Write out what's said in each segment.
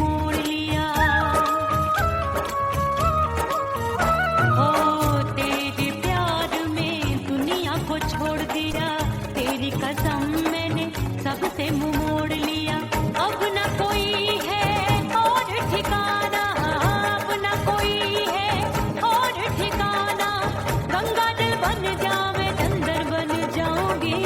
मोड़ लिया। ओ तेरे प्यार में दुनिया को छोड़ दिया, तेरी कसम मैंने सबसे मुंह मोड़ लिया। अब न कोई है और ठिकाना, अब न कोई है और ठिकाना। गंगा जल बन जावे चंदर बन जाऊंगी,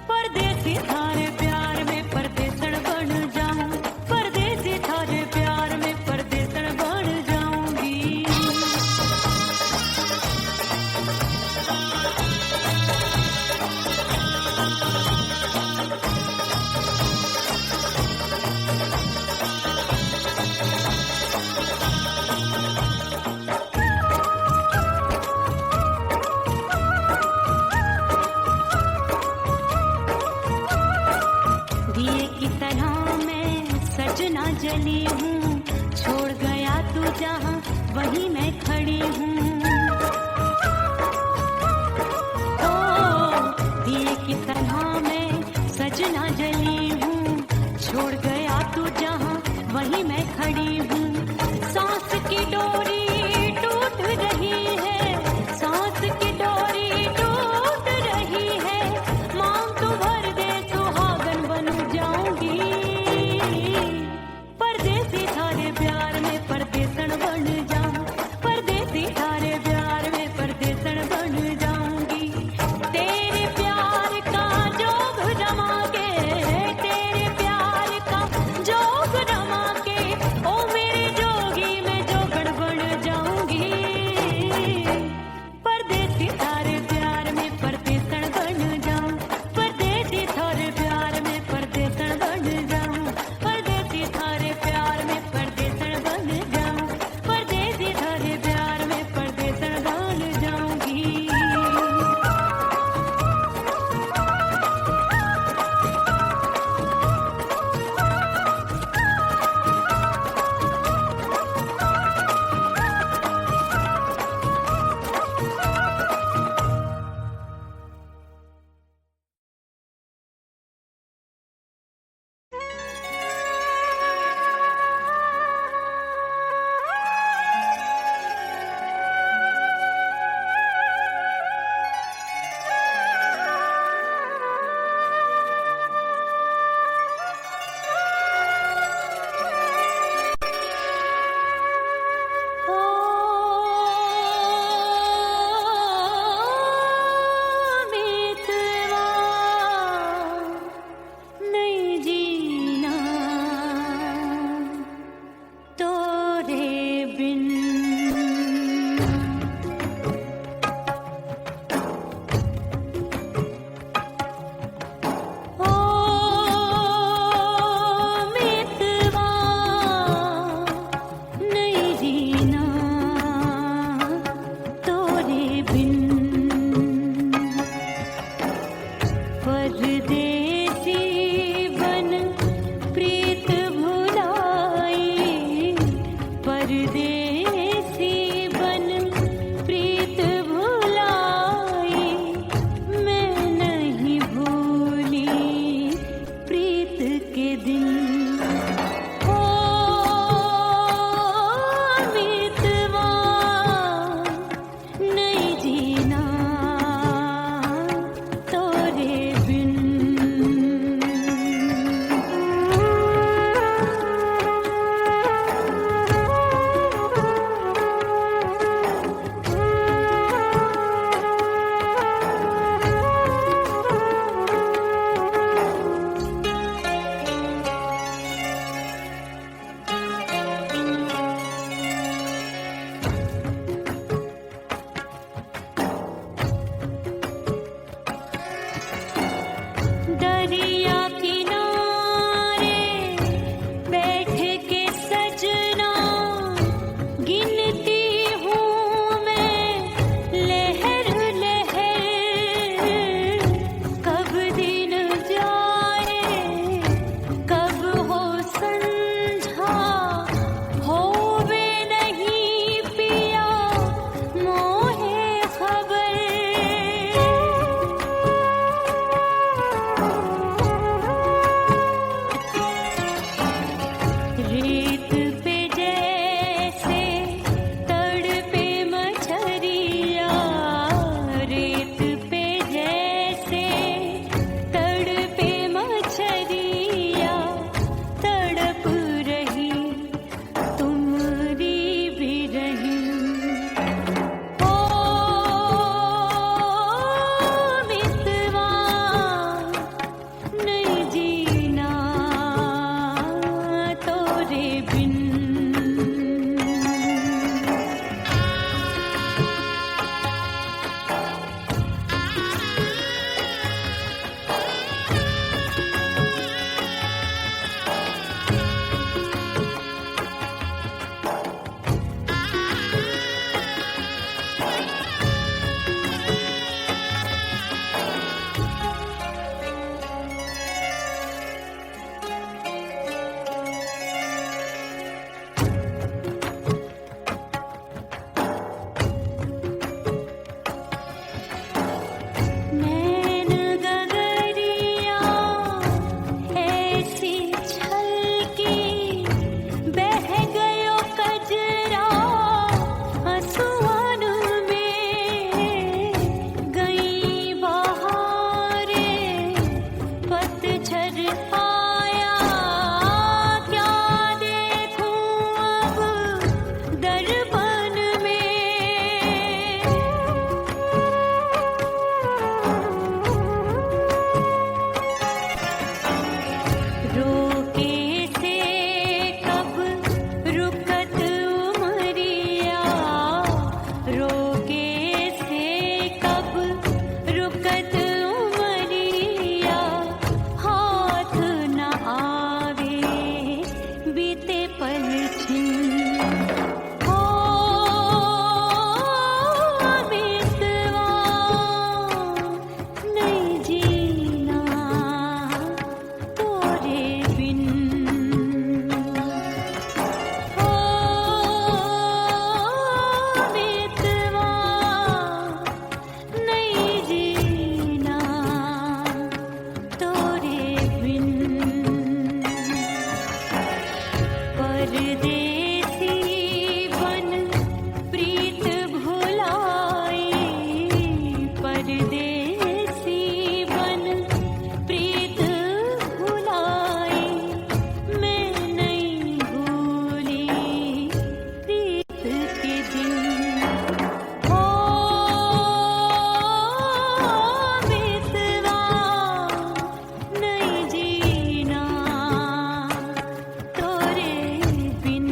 परदेसी थारे प्यार में परदेसण बन जाऊं, परदेसी थारे प्यार में परदेसण बन जाऊंगी। दिए की तरह मैं सजना जली हूँ, छोड़ गया तू जहाँ वहीं मैं खड़ी हूँ। ओ दिए की तरह मैं सजना जली हूँ, छोड़ गया तू जहाँ वहीं मैं खड़ी हूँ। सांस की डोरी टूट रही है, सांस की डोरी टूट रही है। मांग तू भर दे सुहागन बन जाऊंगी, परदेसी थारे प्यार में परदेसण बन जाऊं, परदेसी थारे प्यार में परदेसण बन जाऊंगी। तेरे प्यार का जोग जमा के, तेरे प्यार का जोग जमा के रेत पे जैसे तड़पे मछरिया, रेत पे जैसे तड़पे मछरिया, तड़प रही तुम्हारी भी रही। ओ मितवा नहीं जीना तोरे बिन। नैन गगरिया ऐसी छलकी, बह गयो कजरा आसमान में। गई बहारे पतझर आया, क्या देखूं अब दर्पण में। रोके से कब रुकत उमरिया, रोके से कब रुकत उमरिया। हाथ न आवे बीते पल छिन। ओ मितवा नहीं जीना तोरे बिन। ओ मितवा नहीं जीना तोरे बिन। परदेसी बन प्रीत भुलाई, परदेसी बन प्रीत भुलाई। मैं नहीं भूली प्रीत के दिन। ओ मितवा नहीं जीना तोरे बिन।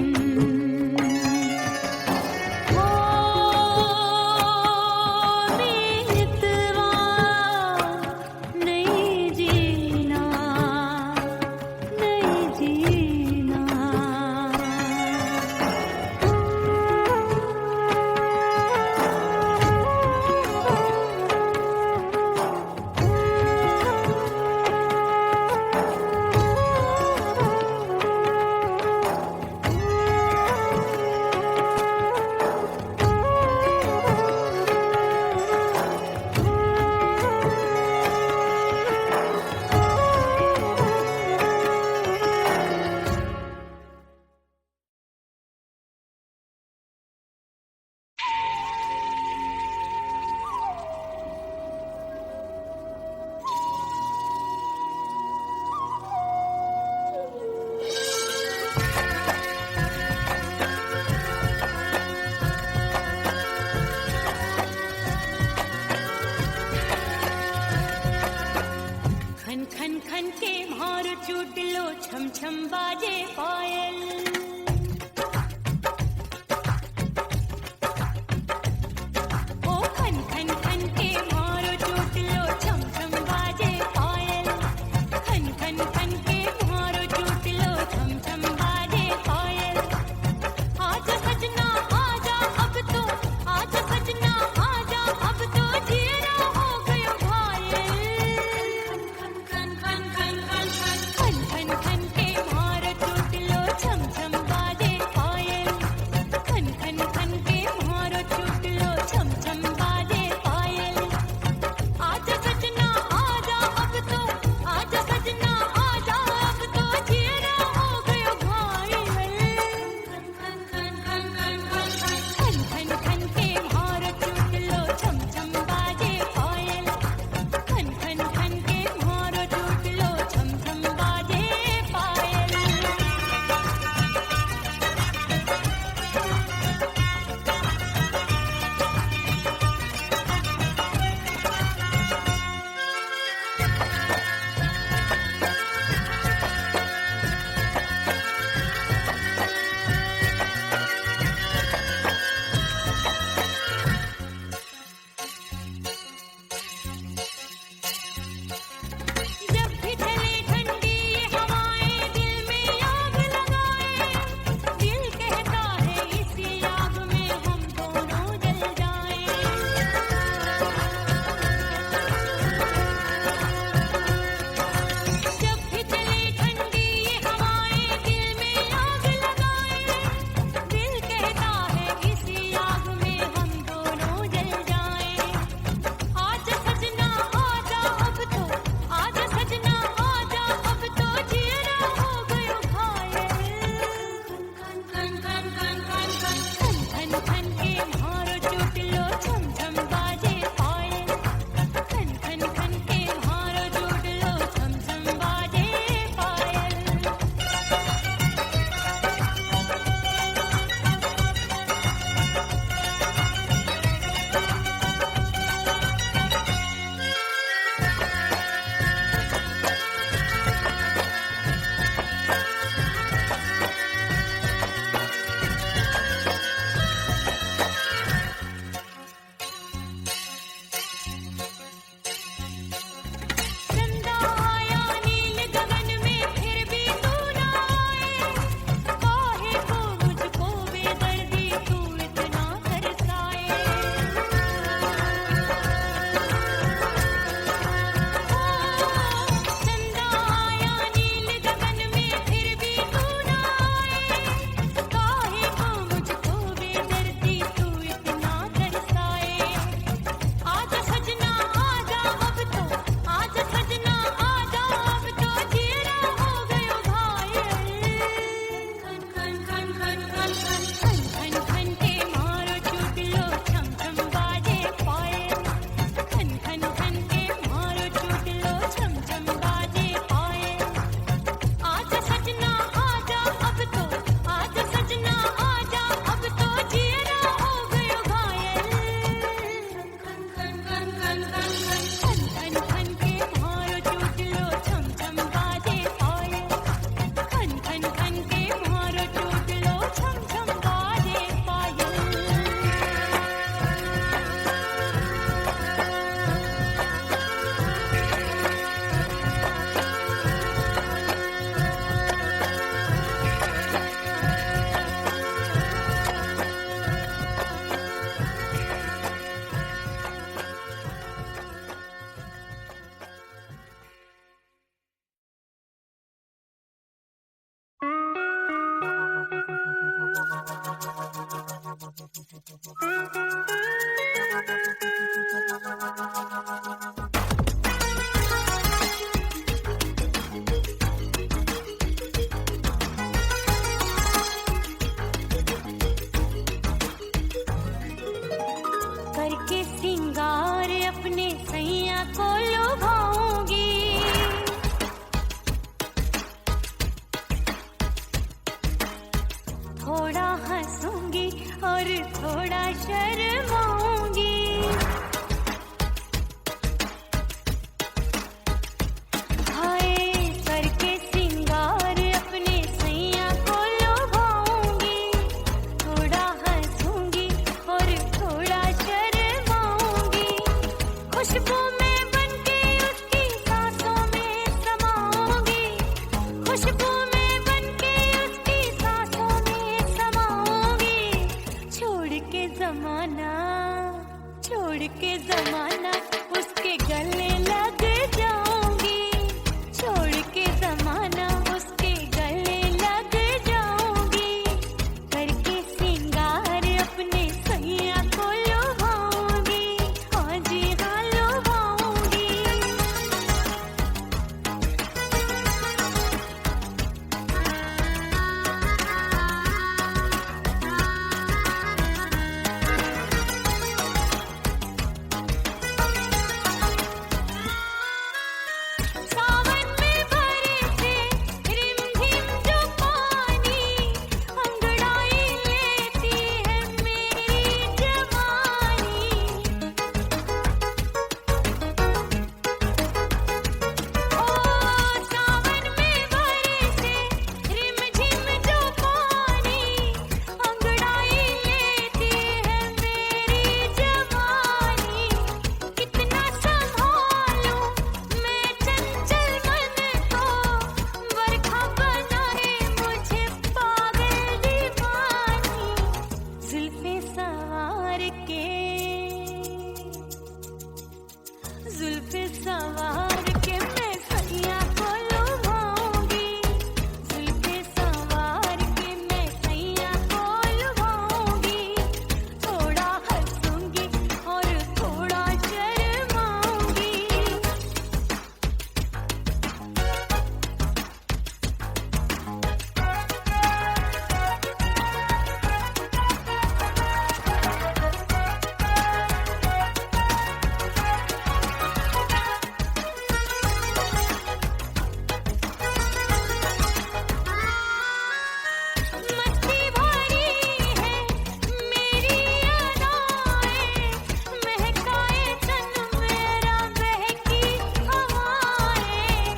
करके सिंगार अपने सैया को लुभाऊंगी, थोड़ा हंसूंगी और थोड़ा शर्माऊंगी। हाय करके सिंगार अपने सैया को लुभाऊंगी, थोड़ा हंसूंगी और थोड़ा शर्माऊंगी। खुशबू में बनके उसकी सांसों में समाऊंगी, खुशबू में बनके उसकी सांसों में समाऊंगी। छोड़ के जमाना उसके गले लग जाऊंगी, छोड़ के जमाना उसके गले लग जाऊंगी। करके सिंगार अपने सैया को लुभाऊंगी, हाँ जी हाँ लुभाऊंगी। सावन में बरसे रिमझिम जो पानी, अंगड़ाई लेती है मेरी जवानी। ओ सावन में बरसे रिमझिम जो पानी, अंगड़ाई लेती है मेरी जवानी। कितना संभालूं मैं चंचल मन को, बरखा बनाए मुझे पागल दीवानी। जुल्फे सवार के मैं सैया को लुभाऊंगी, जुल्फे सवार के मैं सैया को लुभाऊंगी। थोड़ा हंसूंगी और थोड़ा शर्माऊंगी। मस्ती भरी है मेरी अदाएं, महकाए तन मेरा बहकी हवाएं।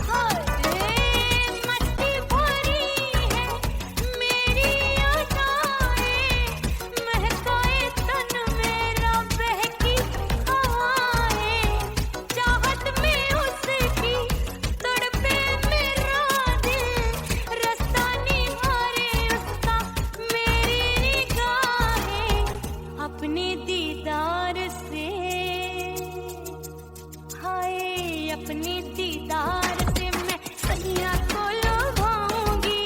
हाय मस्ती भरी है मेरी अदाएं, महकाए तन मेरा बहकी हवाएं। चाहत में उसकी तड़पे मेरा दिल, रास्ता निहारे उसका मेरी निगाहें। अपने दीदार से हाय अपने दीदार से मैं सैया को लुभाऊंगी,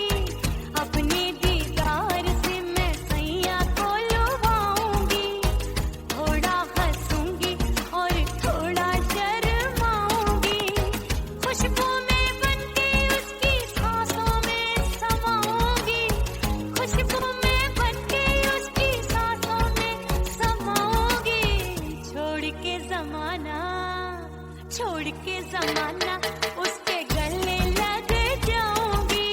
अपने दीदार से मैं सैया को लुभाऊंगी। थोड़ा हंसूंगी और थोड़ा शर्माऊंगी। खुशबू में बनके उसकी सांसों में समाऊंगी, खुशबू में बनके उसकी सांसों में समाऊंगी। छोड़ के जमाना उसके गले लग जाऊंगी।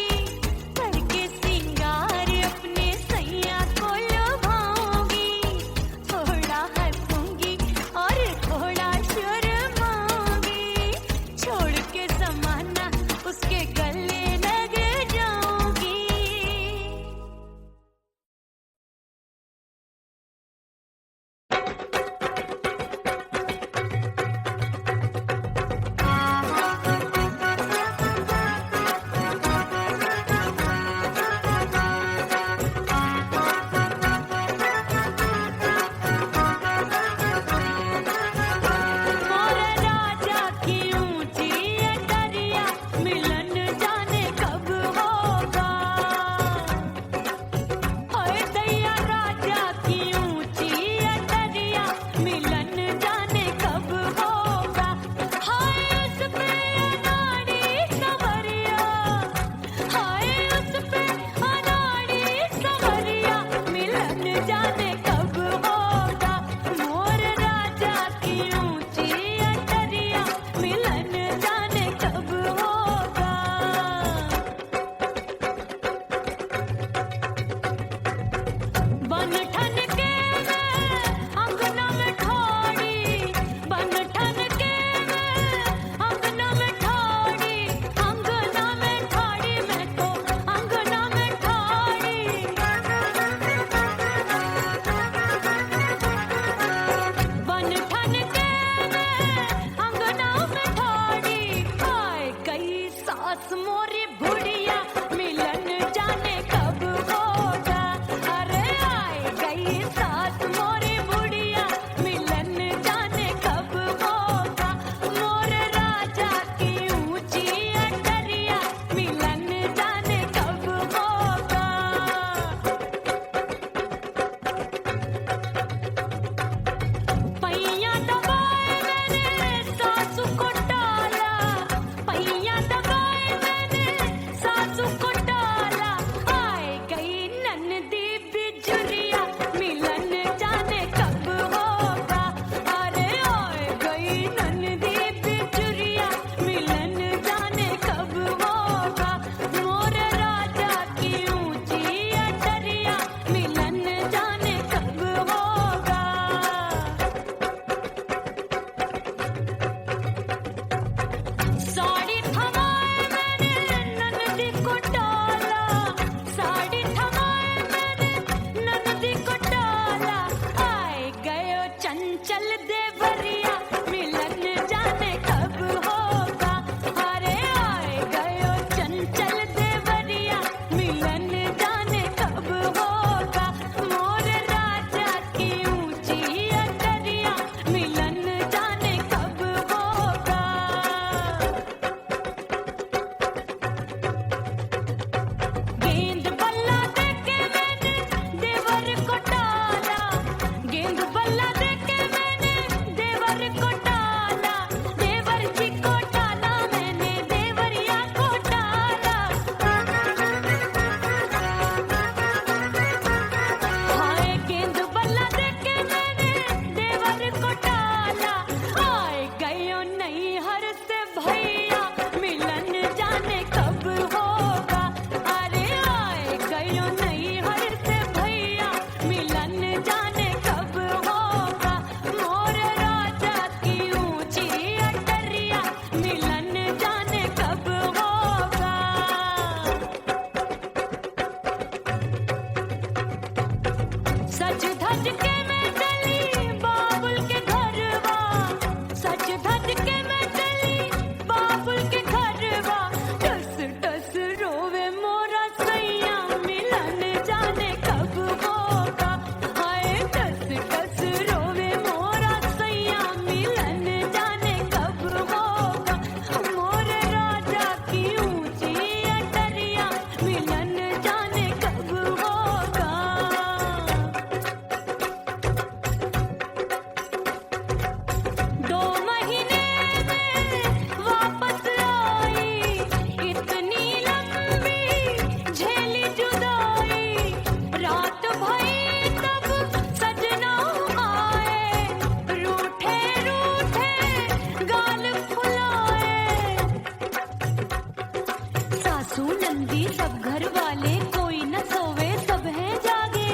करके सिंगार अपने सैया को लुभाऊंगी, थोड़ा हंसूंगी और थोड़ा शर्माऊंगी। छोड़ के जमाना उसके गले लग जाऊंगी। और राजा की ऊंची अटरिया, मिलन मोरी बुढ़िया मिलन जाने कब होगा। अरे आए गई सास मोरी बुढ़िया मिलन जाने कब होगा। मोर राजा की ऊंची अटरिया मिलन जाने कब होगा। पैया दबाए मैंने सासू को डाला, पैया दबाए मैंने सासू को डाला। आए गई ननदी बिजुरिया मिलन जाने कब होगा। अरे आए गई ननदी बिजुरिया मिलन जाने कब होगा। मोर राजा की ऊंची अटरिया मिलन जाने कब होगा। साड़ी थमाए मैंने ननदी को डाला, साड़ी थमाए मैंने ननदी को डाला। आए गयो चंचल देवरिया मिलन जाने कब होगा। अरे आए गयो चंचल देवरिया मिलन जाने कब होगा। मोर राजा की ऊंची अटरिया मिलन जाने कब होगा। गेंद बल्ला देके मैंने देवर को डाला, गेंद बल्ला देके मैंने देवर को डाला। देवर जी को डाला मैंने देवरिया को डाला। हाय गेंद बल्ला देके मैंने देवर को डाला। आए गयो नैहर से भैया मिलन जाने कब होगा। अरे आए गयो नैहर से भैया मिलन जाने कब होगा। मोर राजा की ऊंची अटरिया मिलन जाने कब होगा। सज धज के मैं चली बाबुल के घरवा, सज धज के मैं चली बाबुल के घरवा। टस टस रोवे मोरा सैया मिलन जाने कब होगा। हाय टस टस रोवे मोरा सैया मिलन जाने कब होगा। मोर राजा की ऊंची अटरिया मिलन जाने कब होगा। 2 महीने में वापस आई, इतनी लंबी झेली जुदाई। रात भई तब सजना आए, रूठे रूठे गाल फुलाए। सासू नंदी सब घर वाले कोई न सोवे सब हैं जागे।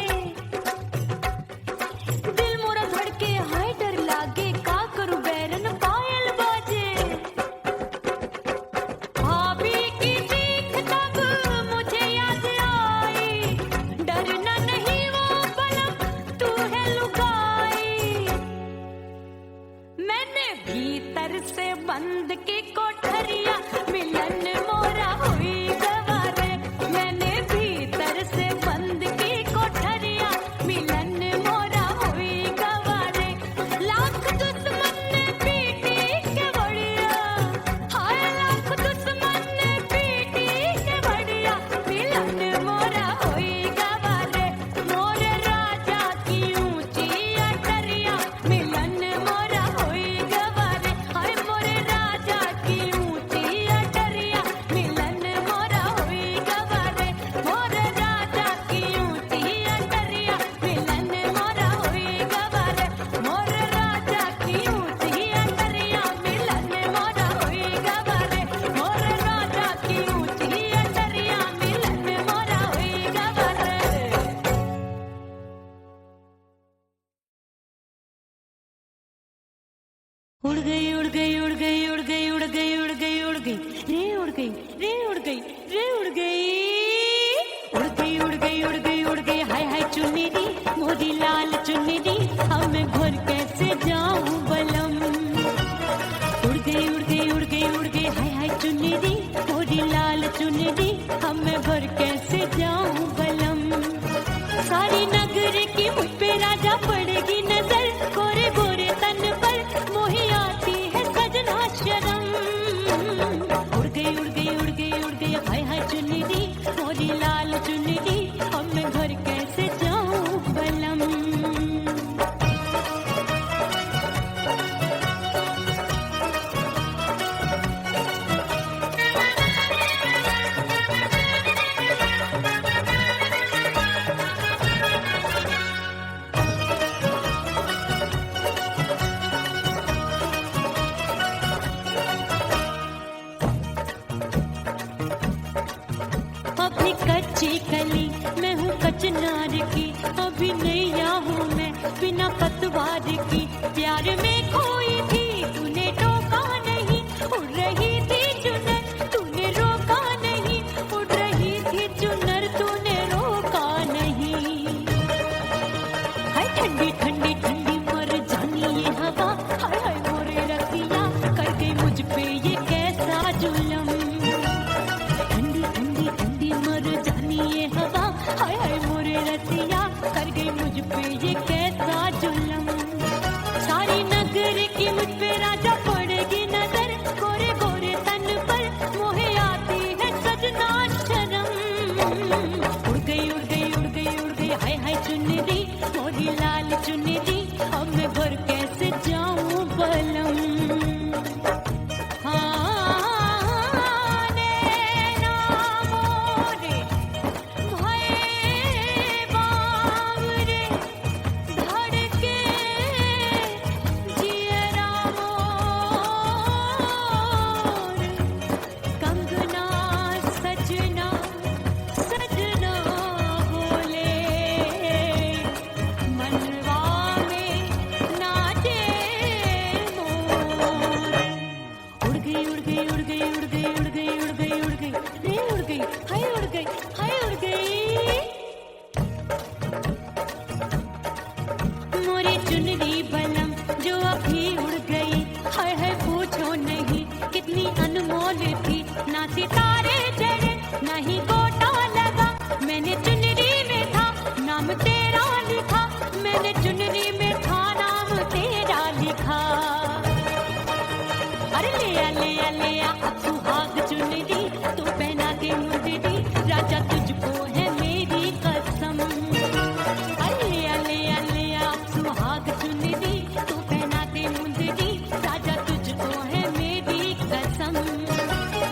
दिल मोरा धड़के हाय डर लागे का करूं बैरन पायल बाजे। भाभी की चीख तब मुझे याद आई, डरना नहीं वो बलम तू है लुगाई। मैंने भीतर से बंद की कोठरिया मिलन मोरा हुई गवारे। मैंने भीतर से बंद की कोठरिया मिलन मोरा हुई गवारे। लाख दुश्मन ने पीटी के बढ़िया, हाय लाख दुश्मन ने पीटी के बढ़िया। मिलन मोरा हुई गवारे। मोर राजा की ऊंची अटरिया मिलन मोरा हुई गवारे। हाय मोर राजा की ऊंची अटरिया मिलन मोरा हुई गवारे। मोर राजा की ऊंची अटरिया मिलन मोरा हुई गवारे। मोर राजा की ऊंची अटरिया मिलन मोरा हुई गवारे। मोर राजा की ऊंची अटरिया मिलन मोरा हुई गवारे। उड़ गई उड़ गई उड़ गई उड़ गई उड़ गई उड़ गई उड़ गई रे उड़ गई रे उड़ गई रे उड़ गई उड़ गई उड़ गई उड़ गई उड़ गई। हाय हाय चुनरी मोरी लाल चुनरी अब मैं घर कैसे जाऊं बलम। उड़ गई उड़ गई उड़ गई उड़ गई हाय हाय चुनरी मोरी लाल लाल चुनरी अब मैं भर कैसे जाऊं बलम। सारी नगर की मुझ पे राजा पड़ेगी नजर, गोरे गोरे तन पर मोही आती है सजना शर्म। उड़ गई उड़ गई उड़ गई उड़ गई हाय हाय चुनरी, मोरी लाल चुनरी अब मैं घर कैसे जाऊं बलम। अपनी कच्ची कली मैं हूँ कचनार की, अभी नैया हूँ मैं बिना पतवार की। प्यार में खोई थी तूने टोका नहीं, उड़ रही थी चुनर तूने रोका नहीं, उड़ रही थी चुनर तूने रोका नहीं। हाय ठंडी ठंडी ठंडी मर जानी ये हवा, हाय हाय मोरे रतिया कर गई मुझ पे ये कैसा जुलम। मर जानी ये हवा, हाय हाय मोरे रतिया कर गई मुझ पे ये कैसा जुलम। सारी नगर की मुझ पे राजा पड़ेगी नजर, गोरे गोरे तन पर मोहे आती है सजना शर्म। उड़ गई उड़ गई उड़ गई उड़ गई हाय हाय चुनरी, मोरी लाल चुनरी अब मैं घर कैसे जाऊं बलम। चुनरी बलम जो अभी उड़ गई, हाय हाय पूछो नहीं कितनी अनमोल थी। ना सितारे जड़े ना ही गोटा लगा, मैंने चुनरी में था नाम तेरा लिखा, मैंने चुनरी में था नाम तेरा लिखा। अरे ले आ ले आ ले आ अब सुहाग चुनरी तू पहना दे मुंदरी, राजा तुझको है मेरी कसम। अरे ले आ ले आ ले आ सुहाग चुनरी तू पहना दे मुंदरी, राजा तुझको है मेरी कसम।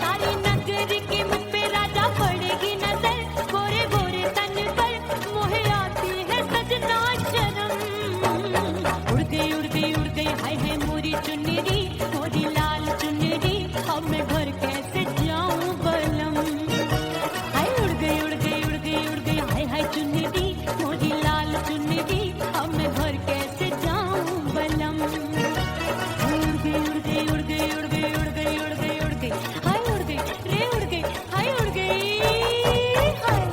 सारी नगर की मुझ पे राजा पड़ेगी नजर, गोरे गोरे तन पर मोहे आती है सजना शर्म। उड़ गई उड़ गई उड़ गई हाय हाय मोरी चुनरी, मोरी लाल चुनरी अब मैं घर कैसे जाऊं बलम। हाय उड़ गई उड़ गई उड़ गई उड़ गई हाय हाय चुनरी, मोरी लाल चुनरी अब मैं घर कैसे जाऊं बलम। उड़ गई उड़ गई उड़ गई उड़ गई उड़ गई उड़ गई उड़ गई हाय उड़ गई रे उड़ गई हाय उड़ गई हाय।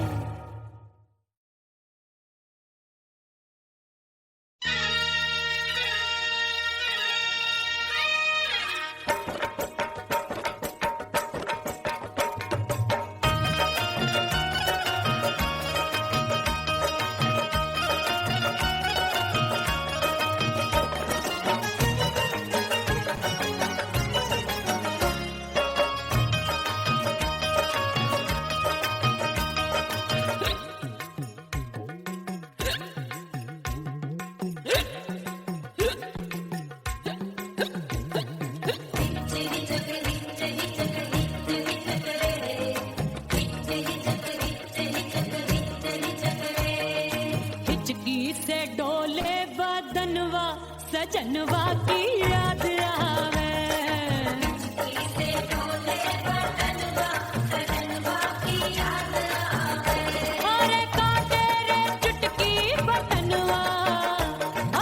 सजनवा की याद आवे, अरे काटे रे चुटकी बटनवा,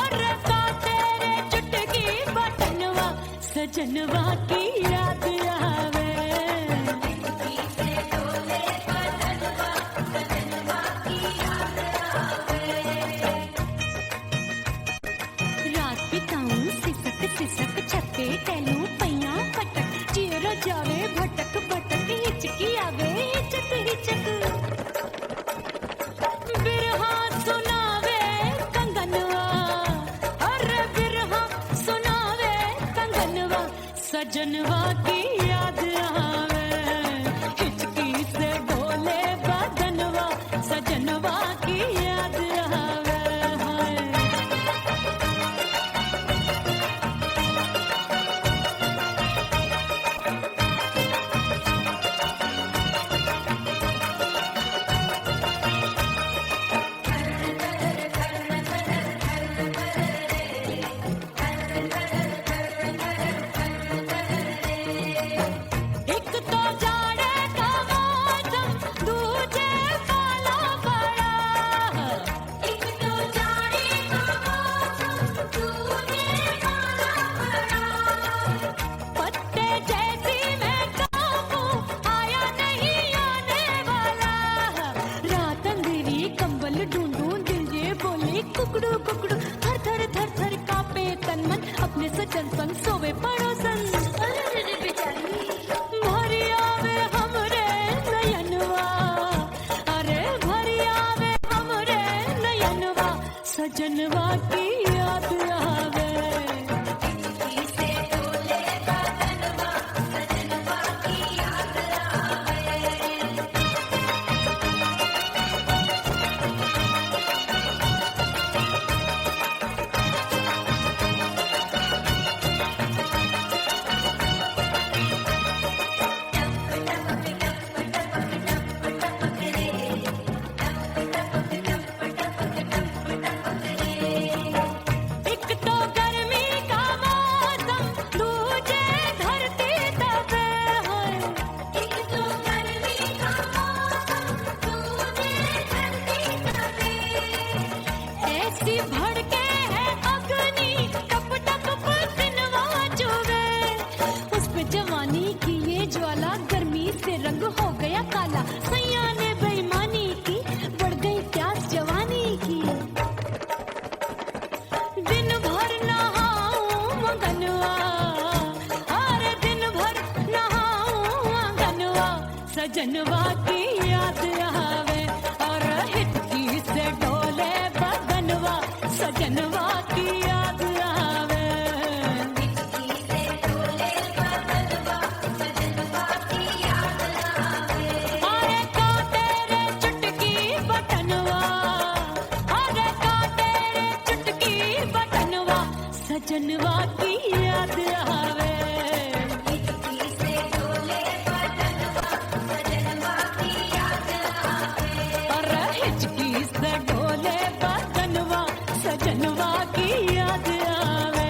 अरे काटे रे चुटकी बटनवा, सजनवा की याद आवे। सजनवा की याद आवे, हिचकी से डोले बदनवा, सजनवा की याद आवे। एक तो जाड़े का मौसम, दूजे काला पड़ा। एक तो जाड़े का मौसम, दूजे काला पड़ा। पत्ते जैसी मैं कांपूं, आया नहीं आने वाला। रात अंधेरी कंबल ढूंढूं, दिल ये बोले कुकड़ू कुकड़ू। थर थर थर थर कांपे तन मन, अपने सजन संग सोवे पड़ोसन। भरी आवे हमरे नयनवा, अरे भरी आवे हमरे नयनवा, सजनवा की याद आवे। से डोले बदनवा, सजनवा की याद आवे। एक तो गर्मी का मौसम, दूजे धरती तपे है। एक तो गर्मी का मौसम, दूजे धरती तपे। ऐसी भड़के है अग्नि, टप टप पसीनवा चुभे। उस पे जवानी की ये ज्वाला, गर्मी से रंग हो गया काला। सैया ने बेईमानी की, बढ़ गई प्यास जवानी की। दिन भर नहाऊं मगनवा, अरे दिन भर नहाऊं मगनवा, सजनवा की याद आवे। और हिचकी से डोले बदनवा, सजनवा की याद आवे। हिचकी से डोले बदनवा, सजनवा की याद आवे। अरे काटे रे चुटकी बटनवा, अरे काटे रे चुटकी बटनवा, सजनवा की याद आवे। हिचकी से डोले बदनवा, सजनवा की याद आवे। अरे हिचकी से डोले बदनवा, सजनवा की याद आवे।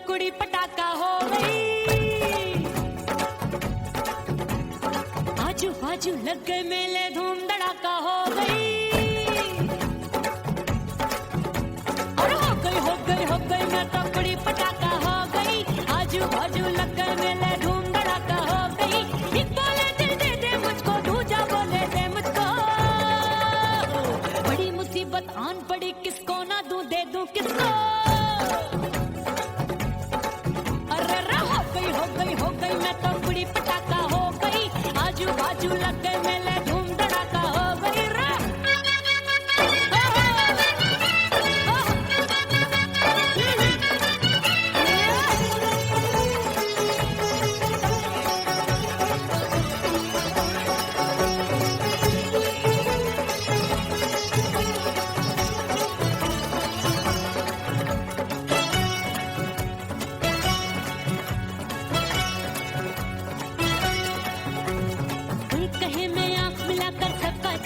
कुड़ी पटाखा हो गई। आजू बाजू लग गए मेले, धूम धड़ाका हो गई। और हो गई मैं तो कुड़ी पटाखा हो गई। आजू बाजू लग गए मेले, धूम धड़ाका हो गई। एक बोले दिल दे दे मुझको, दूजा बोले दे मुझको। बड़ी मुसीबत आन पड़ी, किसको ना दूं दे दूं किसको। हो गई मैं तो कुड़ी पटाखा हो गई। आजू बाजू लग गए मेले, धूम धड़ाका हो गई।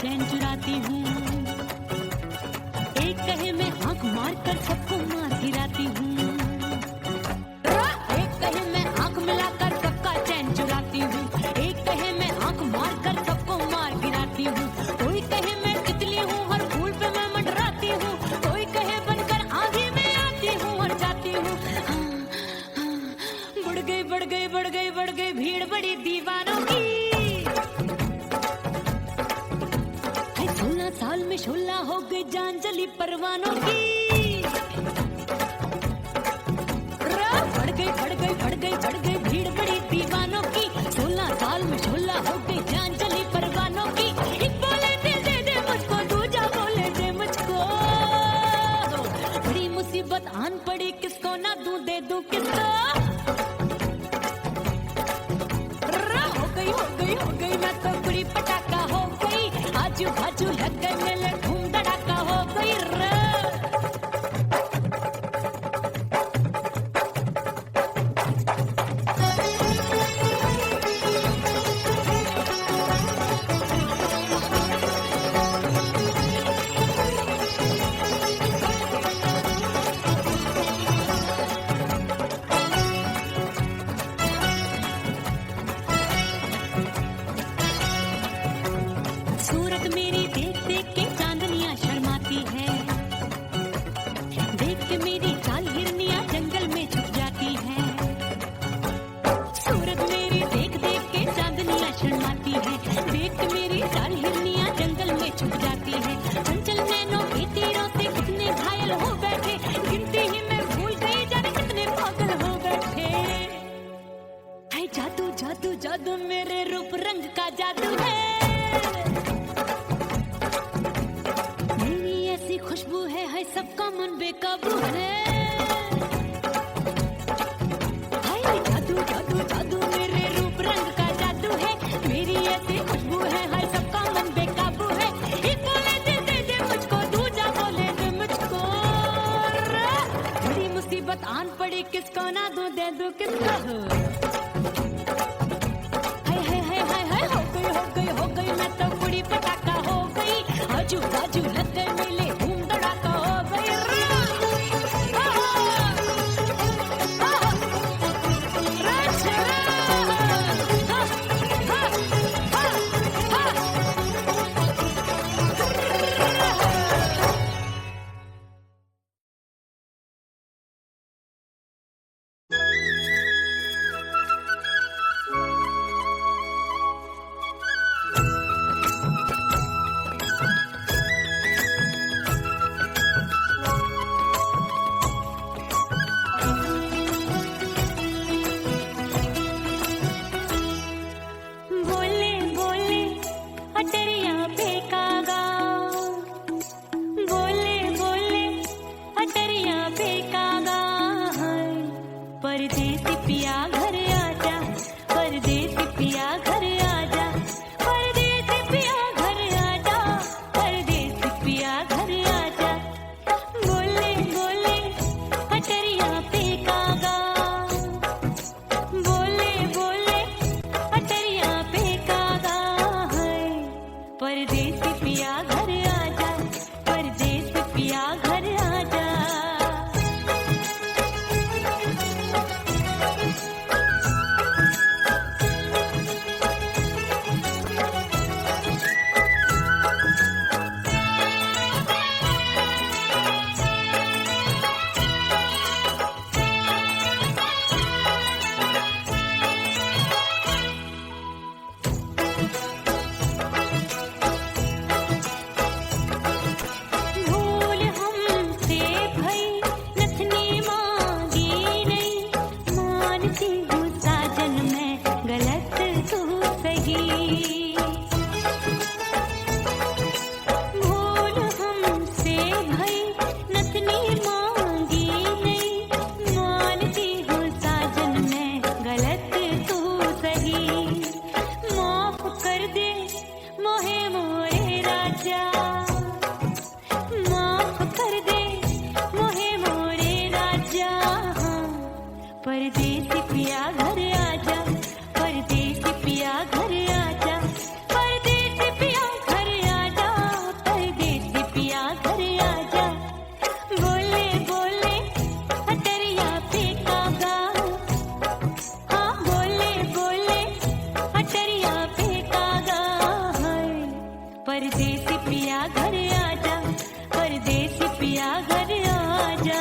चैन चुराती हूँ। एक कहे मैं आंख मार कर सबको मार गिराती हूँ। एक कहे मैं आंख मिलाकर सबका चैन चुराती हूँ। एक कहे मैं आंख मार कर सबको मार गिराती हूँ। कोई कहे मैं तितली हूँ, हर फूल पे मैं मंडराती हूँ। कोई कहे बनकर आंधी में आती हूँ और जाती हूँ। बढ़ गई बढ़ गई बढ़ गई बढ़ गई भीड़ बड़ी दीवानों की। 16 साल में शोला हो गई जान जली परवानों की। बढ़ गई बढ़ गई बढ़ गई बढ़ गई भीड़ बड़ी दीवानों की। 16 साल में शोला हो गई जान जली परवानों की। एक बोले दे दे मुझको, दूजा बोले दे मुझको। बड़ी मुसीबत आन पड़ी, किसको ना दूं दे दूं किसको। हो गई मैं तो बुरी पटाखा हो गई। आजू बाजू लग गए मेले, धूम धड़ाका हो गई रे। सूरत मेरी देख देख के चांदनियां शर्माती है। देख के मेरी चाल हिरनियां जंगल में छुप जाती है। सूरत मेरी देख देख के चांदनियां शर्माती है। देख के मेरी चाल हिरनियां जंगल में छुप जाती है। चंचल नैनों के तीरों से कितने घायल हो बैठे, गिनती ही मैं भूल गई जाने कितने पागल हो बैठे। हाय जादू जादू जादू मेरे रूप रंग का जादू है। खुशबू है सबका मन बेकाबू है। हाय जादू जादू जादू मेरे रूप रंग का जादू है। मेरी ऐसी खुशबू है, हाय सबका मन बेकाबू है। एक बोले दे मुझको, दूजा बोले दे मुझको। बड़ी मुसीबत आन पड़ी, किसको ना दूं दे दूं किसको। हो गई मैं तो बुरी पटाखा हो गई। आजू बाजू लग गए मेले, धूम धड़ाका हो गई रे। पिया घर आजा, परदेसी पिया घर आजा।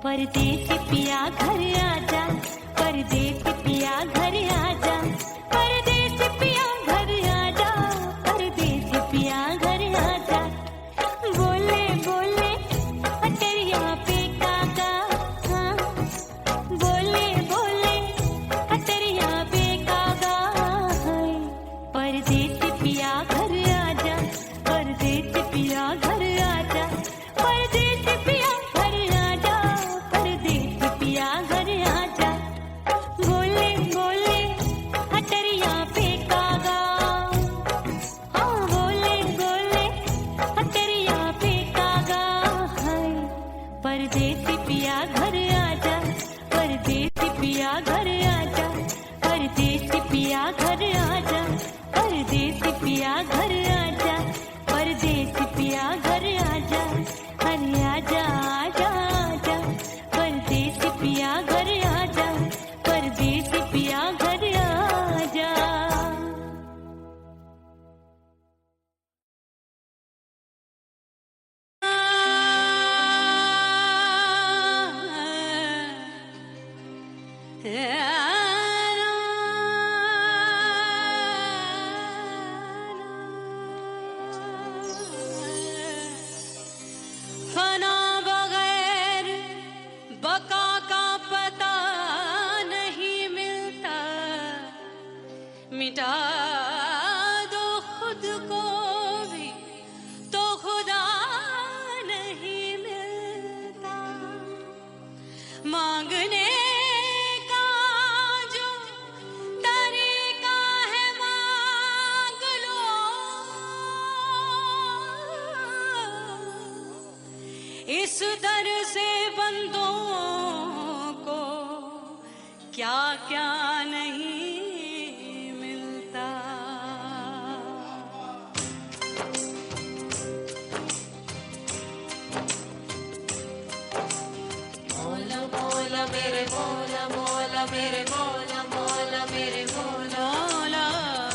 परदेसी पिया घर आजा, परदेसी पिया घर आजा, परदेसी पिया घर आजा, परदेसी पिया घर आजा। बोले बोले अटरिया पे काका, हाँ बोले बोले अटरिया पे काका, परदेसी पिया घर आजा, परदेसी पिया घर आजा, परदेसी पिया परदेसी पिया घर आजा, परदेसी पिया घर आजा, परदेसी पिया घर आजा, परदेसी पिया घर आजा, परदेसी पिया घर आजा, अरे आजा आजा आजा, परदेसी पिया घर आजा, परदेसी पिया घर आजा। फना बगैर बका का पता नहीं मिलता, मिटा दो खुद को भी तो खुदा नहीं मिलता। मांगने इस दर से बंदों को क्या क्या नहीं मिलता। मौला मौला मेरे मौला मौला मेरे मौला मौला मेरे मौला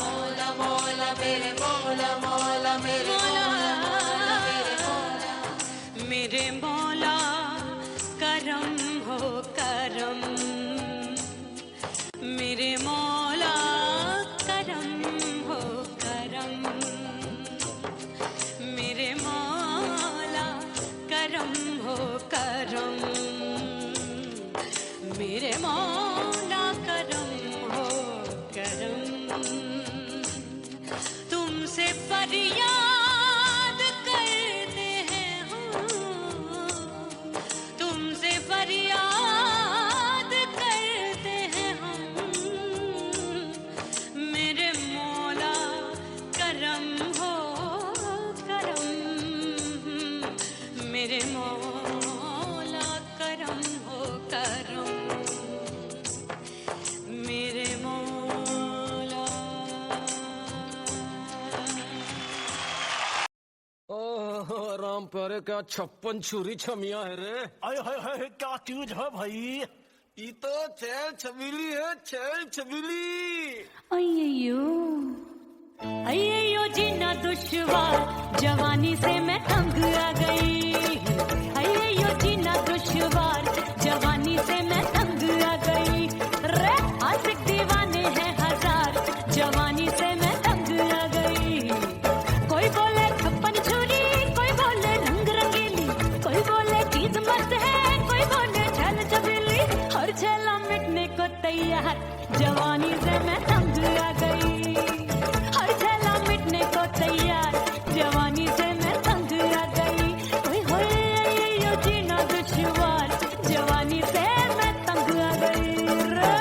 मौला मौला मेरे मौला मौला मेरे मौला मेरे मौला करम हो करम, मेरे मौला करम हो करम, मेरे मौला करम हो करम, मेरे मौला करम हो करम। तुमसे फरियाद करते हैं तुमसे फरियाद करते हैं हम, मेरे मौला करम हो करम, मेरे मौला करम हो करम, मेरे मौला। ओह राम प्यारे, क्या 56 छुरी छमिया है रे। हाय हाय हाय, क्या चीज है भाई? ये तो छैल छबीली है, छैल छबीली। अय्यो अय्यो जीना दुश्वार, जवानी से मैं तंग आ गई। अय्यो जीना दुश्वार, जवानी से मैं तंग आ गई। रे आशिक दीवाने हैं हजार, जवानी से मैं तंग आ गई। को तैयार, जवानी से मैं तंग आ गई। हर झेला मिटने को तैयार, जवानी से मैं तंग आ गई। ओए होए यो जीना दुश्वार, जवानी से मैं तंग आ गई रे।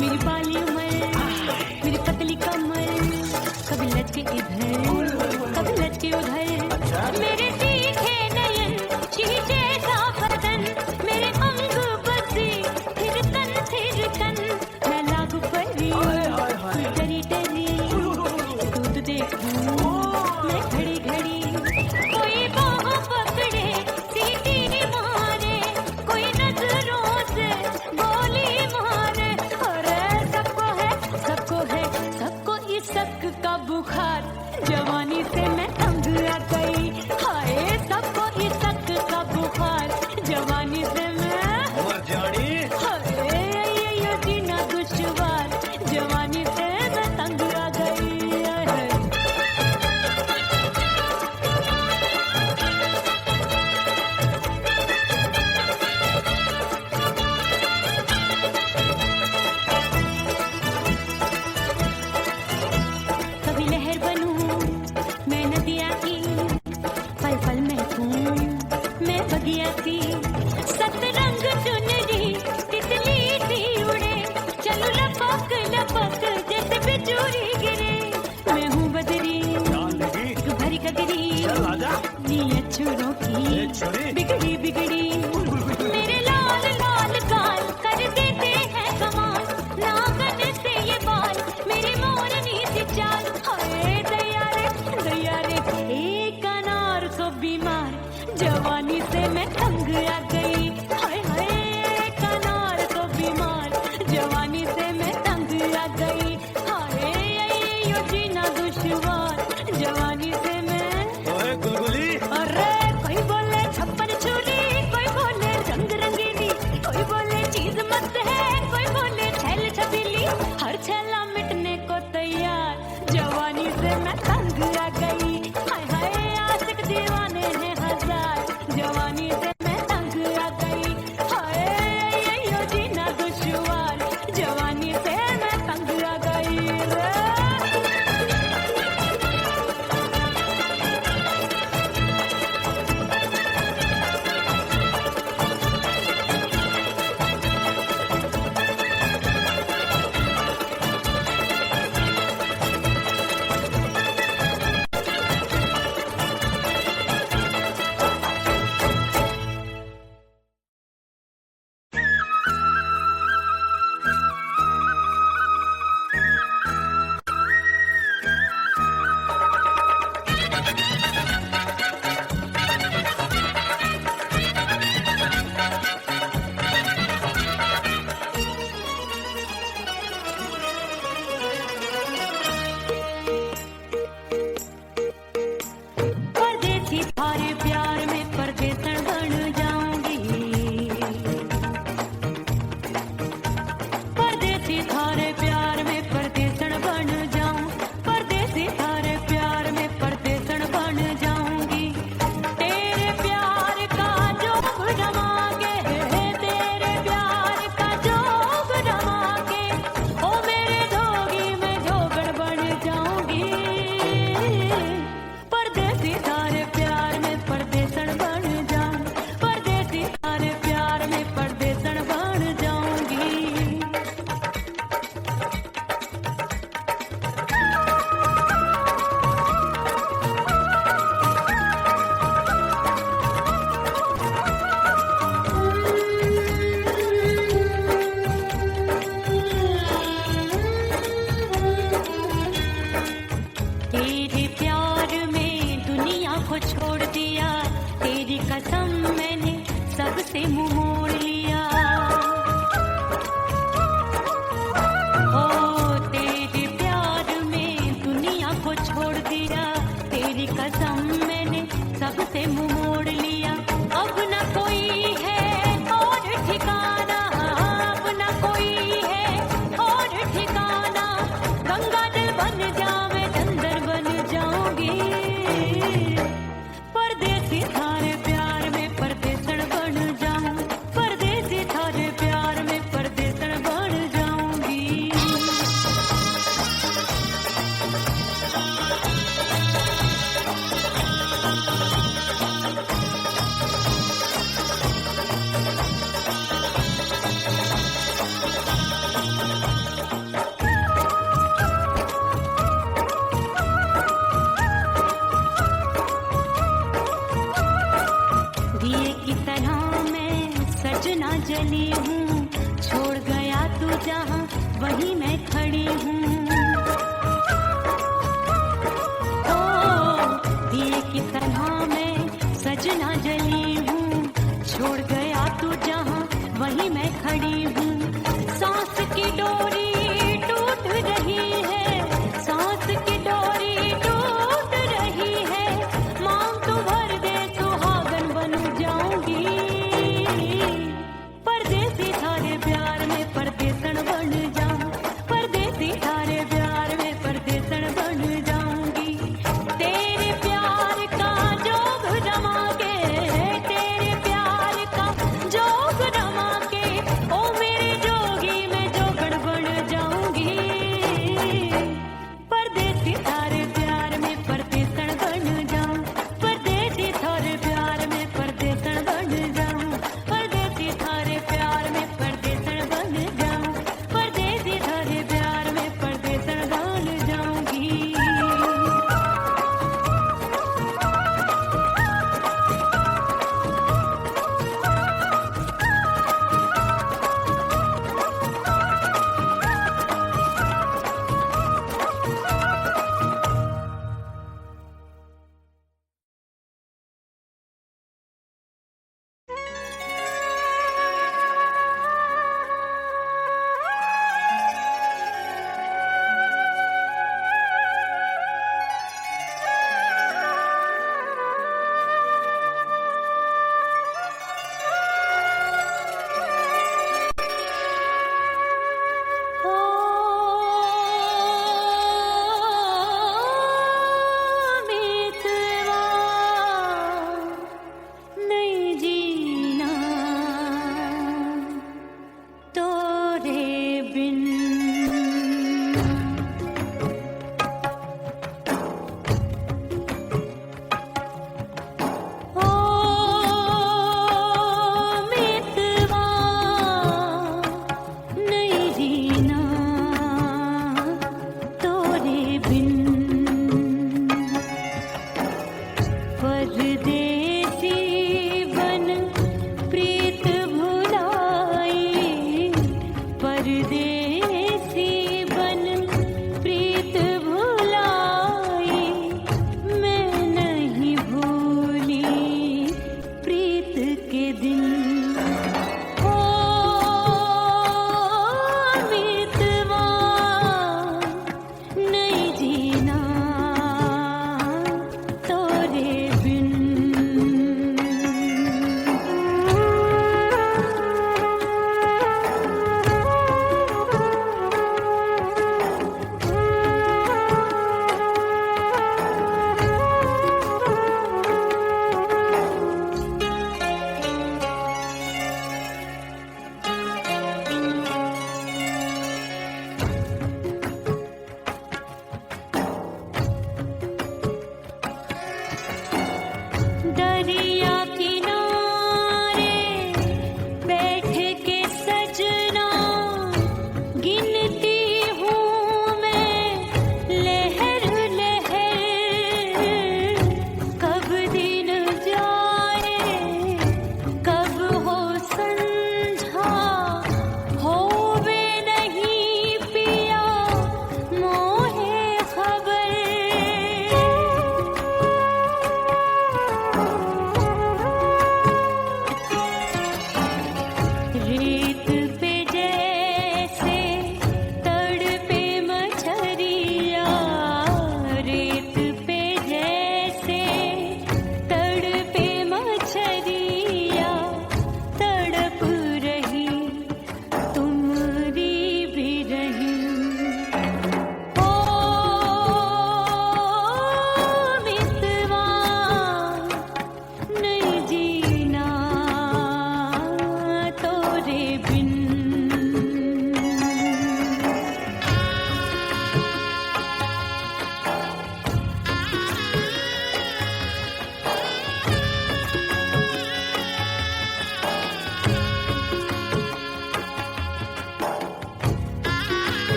मेरी बाली उम्र, मेरी पतली कमर, कभी लचके इधर कभी लचके उधर। मेरे तीखे नयन, शीशे सा बदन, मेरे अंग बसे थिरकन। मैं लागू परी, डरी डरी, दूध देखूं मैं घड़ी घड़ी। कोई बाहों पकड़े, सीटी मारे, कोई नजरों से गोली मारे। अरे सबको इसक का बुखार, जवानी से मैं तंग आ गई। हाय सबको इसक का बुखार, जवानी से मैं मर जानी हाय ये जीना दुश्वार, जवानी से मैं तंग आ गई। हाय। कभी लहर बनूं मैं नदिया की, पल पल महकूं मैं बगिया की। सतरंग चुनरी तितली सी उड़े, चलूं लपक लपक जैसे बिजूरी गिरे। मैं हूँ बदरी एक भरी कगरी, नी अछूरों की बिगड़ी बिगड़ी। मेरे लाल लाल गाल कर देते हैं कमाल, नागन से ये बाल मेरी मोरनी सी चाल। हाय दया रे एक अनार को बीमार, जवानी से मैं तंग आ गई। हाय हाय एक अनार को बीमार, जवानी से मैं तंग आ गई। हाय यो जीना दुश्वार, जवानी से मैं। ओए गुलगुली अरे कोई बोले छप्पन छुरी, कोई बोले रंग रंगीली, कोई बोले चीज मस्त है, कोई बोले छैल छबीली। हर छैला मिटने को तैयार, जवानी से मैं तंग आ गई। हाय हाय आशिक दीवाने हैं हजार, जवानी से मैं तंग आ गई। हाय यो जीना दुश्वार, जवानी से मैं तंग आ गई रे। वहीं मैं खड़ी हूँ। ओ दिए की तरह मैं सजना जली हूँ, छोड़ गया तू जहाँ वहीं मैं खड़ी हूँ। सांस की डोरी टूट रही है, सांस की डोरी टूट रही है, मांग तू भर दे सुहागन बन जाऊंगी। परदेसी थारे प्यार में परदेसन बन जाऊं, परदेसी थारे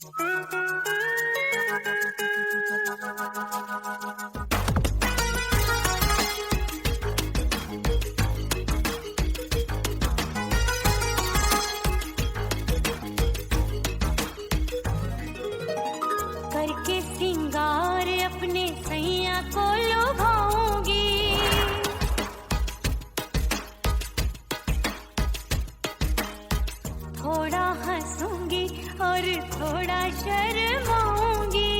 करके सिंगार अपने सैया को लुभाऊंगी, थोड़ा हंसूंगी और थोड़ा शर्माऊंगी।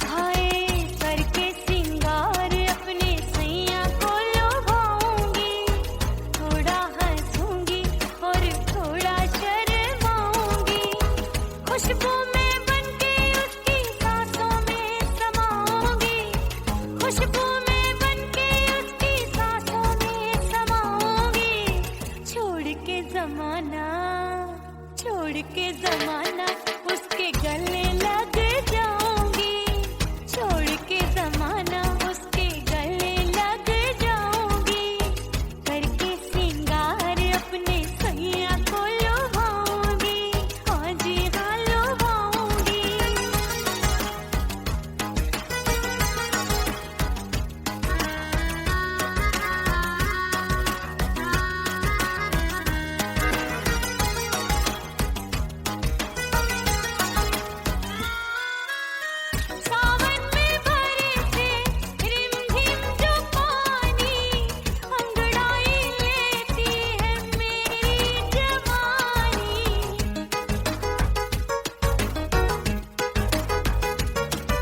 हाय करके सिंगार अपने सैया को लुभाऊंगी, थोड़ा हंसूंगी और थोड़ा शर्माऊंगी। खुशबू में बनके उसकी सांसों में समाऊंगी, खुशबू में बनके उसकी सांसों में समाऊंगी। छोड़ के जमाना उसके गले लग जाऊंगी, छोड़ के जमाना उसके गले लग जाऊंगी। करके सिंगार अपने सैया को लुभाऊंगी, हाँ जी हाँ लुभाऊंगी। सावन में बरसे रिमझिम जो पानी, अंगड़ाई लेती है मेरी जवानी।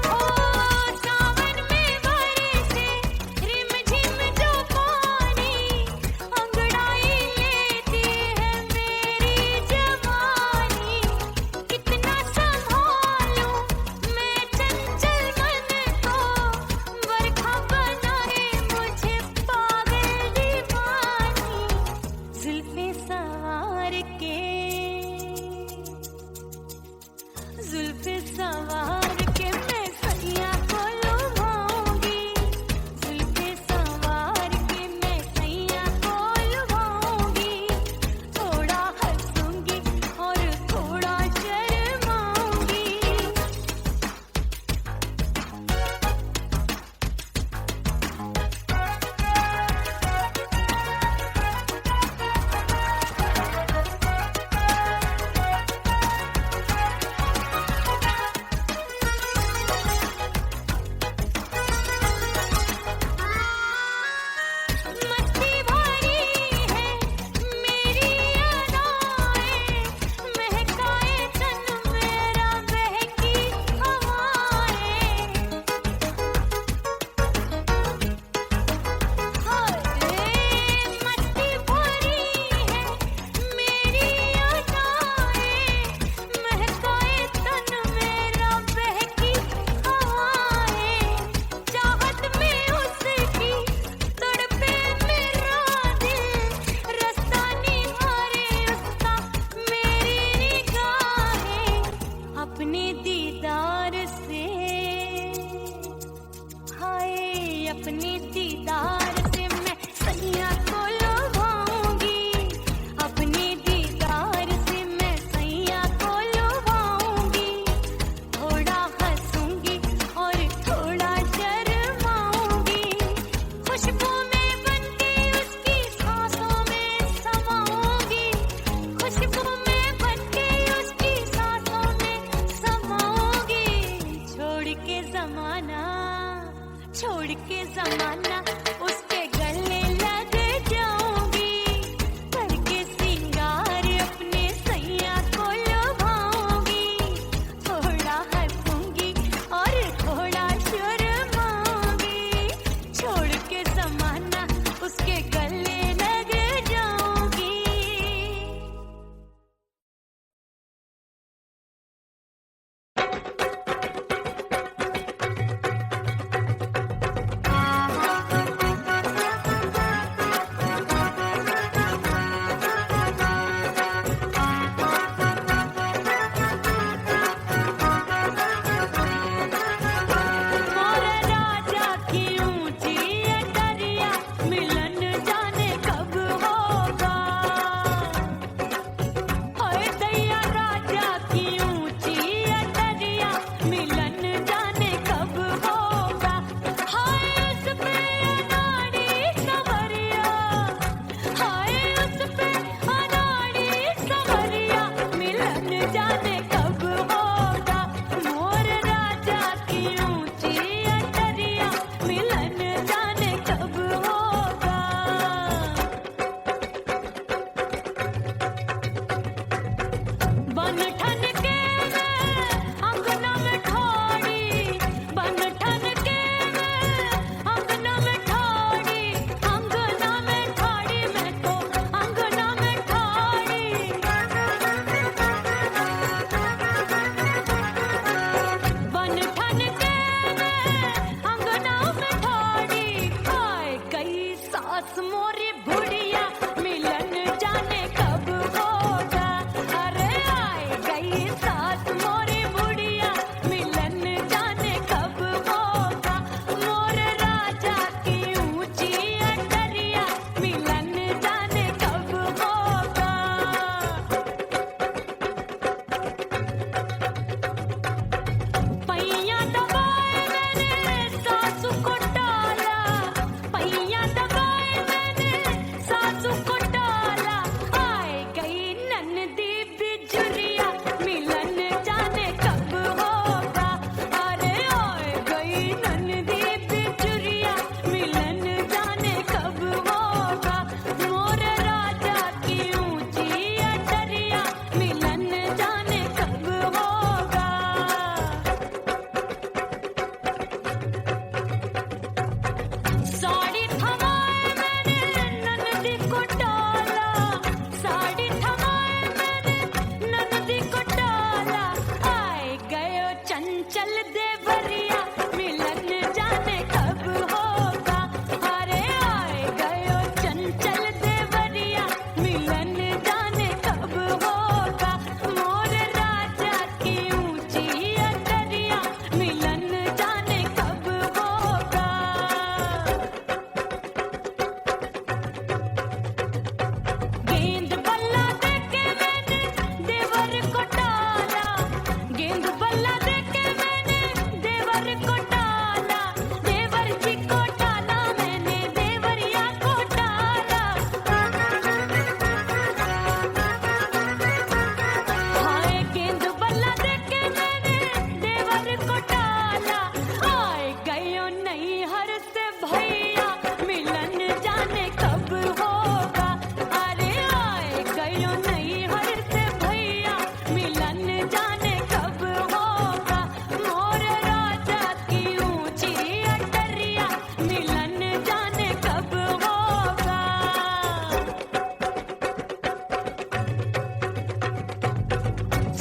ओ सावन में बरसे रिमझिम जो पानी, अंगड़ाई लेती है मेरी जवानी। कितना संभालूं मैं चंचल मन को, बरखा बनाए मुझे पागल दीवानी। जुल्फे सवार के, जुल्फे सवार के मैं सैया को लुभाऊंगी, जुल्फे सवार के मैं सैया को लुभाऊंगी। थोड़ा हंसूंगी और थोड़ा शर्माऊंगी।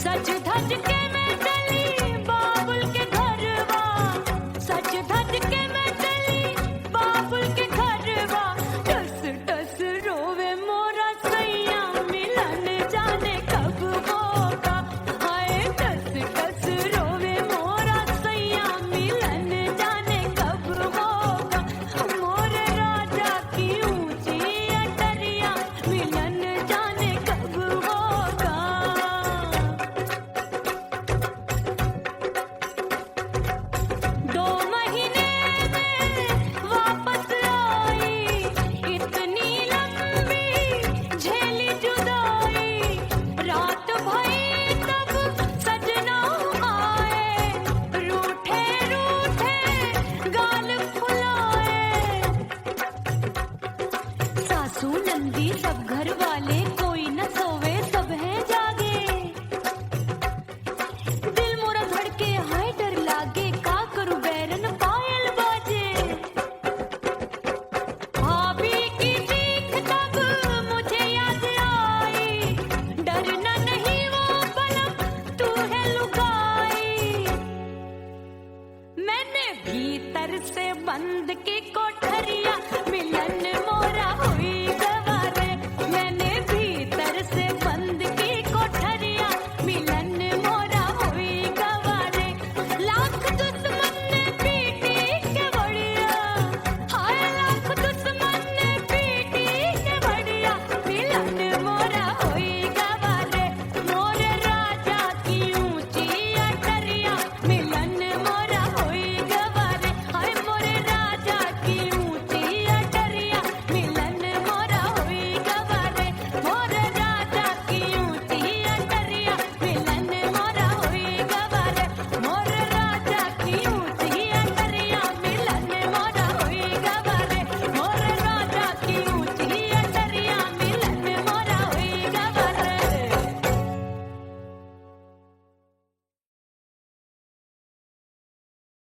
सज धज के